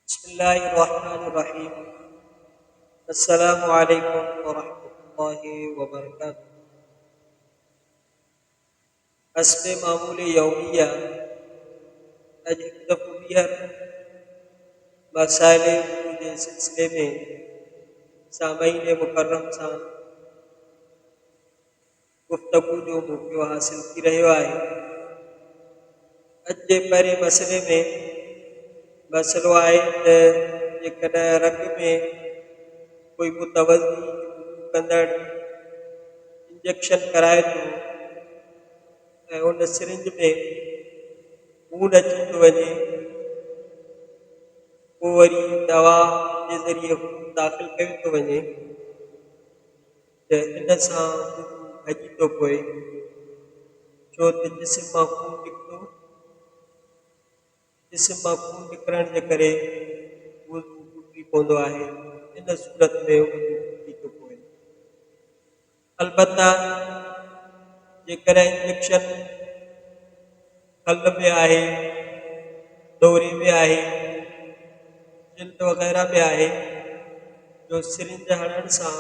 बिस्मिल्लाहिर्रहमानिर्रहीम। अस्सलामु अलैकुम वरहमतुल्लाहि वबरकातुहू। हस्बे मामूल यौमिया अज हिकु दफ़ो ॿीहर मसाइले जे सिलसिले में सामईन मुकर्रम सां गुफ़्तगू जो मौक़ो हासिल थी रहियो आहे। अॼु जे पहिरें मसइले में मसइलो आहे त जेकॾहिं रग में कोई मुतवज़ी कंदड़ इंजेक्शन कराए थो ऐं उन सिरिंज में खून अची थो वञे, पोइ वरी दवा जे ज़रिए खून दाख़िल कयो थो वञे त इन सां भॼी थो पए, छो त जिस्म मां खून निकितो, जिस्म मां खून निकिरण जे करे वुज़ू टुटी पवंदो आहे। इन सूरत में वुज़ू टुटी थो पए। अलबत्ता जेकॾहिं इंजेक्शन कल्ब में आहे, दौरे में आहे, जिल्द वग़ैरह में आहे, जो सिरिंज हणण सां,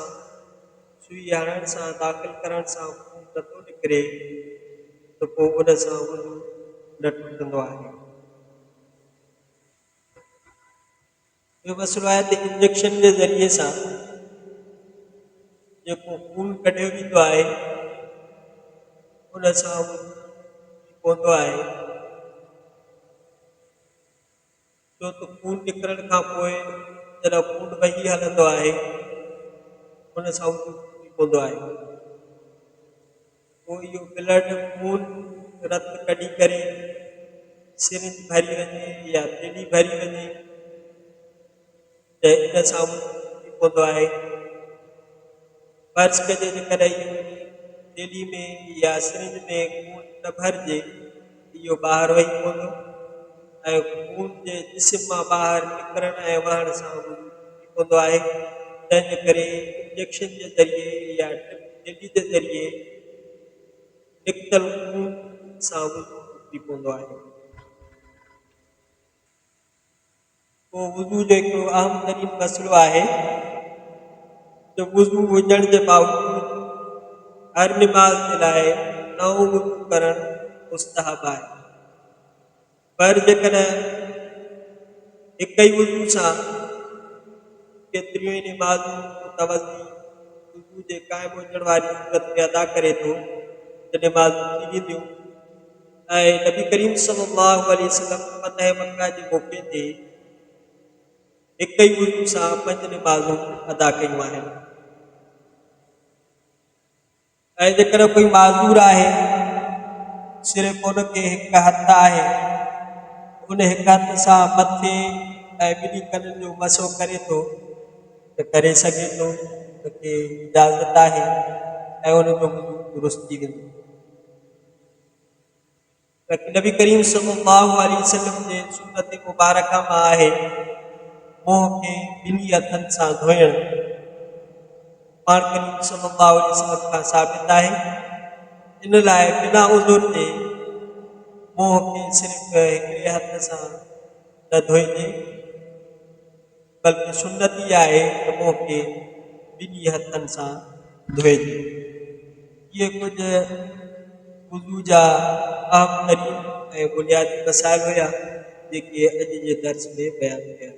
सुई हणण सां, दाख़िल करण सां खून नथो निकिरे त पोइ उन सां वुज़ू न टुटंदो आहे। ॿियो मसइलो आहे त इंजेक्शन जे ज़रिए सां जेको खून कढियो वेंदो आहे उन सां वुज़ू टुटी पवंदो आहे, छो त खून निकिरण खां पोइ जॾहिं खून वही हलंदो आहे उन सां वुज़ू टुटी पवंदो आहे। पोइ इहो ब्लड खून रत कढी करे सिरिंज भरी वञे या थेली भरी वञे त इन सां वुज़ू टुटी पवंदो आहे। फ़र्ज़ कजे जेकॾहिं इहो थेली में या सिरिंज में खून न भरिजे, इहो ॿाहिरि वही पवंदो ऐं खून जे जिस्म मां ॿाहिरि निकिरण ऐं वहण सां वुज़ू टुटी पवंदो आहे। तंहिंजे करे इंजेक्शन जे ज़रिए या थेली जे ज़रिए निकितल खून सां वुज़ू टुटी पवंदो आहे। पोइ वुज़ू जो हिकिड़ो अहम तरीन मसइलो आहे त वुज़ू हुजण जे बावजूदि हर निमाज़ जे लाइ नओं वुज़ू करणु मुस्तहब आहे। पर जेकॾहिं हिक ई वुज़ू सां केतिरियूं ई निमाज़ूं मुतवज़ी वुज़ू जे क़ाइम हुजण वारी सूरत में अदा करे थो त निमाज़ूं थी वेंदियूं। ऐं नबी करीम सल्लल्लाहु अलैहि वसल्लम फ़तह मक्का जे मौक़े ते हिक ई वुज़ू सां 5 निमाज़ूं अदा कयूं आहिनि। ऐं जेकॾहिं कोई माज़ूर आहे, सिर्फ़ु उनखे हिकु हथु आहे, उन हिकु हथ सां मथे ऐं ॿिन्ही कननि जो मसो करे थो त करे सघे थो, उनखे इजाज़त आहे ऐं उनजो वुज़ू दुरुस्त थी वेंदो। नबी करीम सल्लल्लाहु अलैहि वसल्लम जे सुन्नत मुबारका मां आहे मुंहं खे ॿिन्ही हथनि सां धोइण। पाण करीम सल्लल्लाहु अलैहि वसल्लम खां साबित आहे। इन लाइ बिना उज़ुर जे मुंहं खे सिर्फ़ु हिकिड़े हथ सां न धोइजे, बल्कि सुन्नत ई आहे त मुंहं खे ॿिन्ही हथनि सां धोइजे। इहे कुझु वुज़ू जा अहम तरीन ऐं बुनियादी मसाइल हुया जेके अॼु जे दर्स में बयानु कया।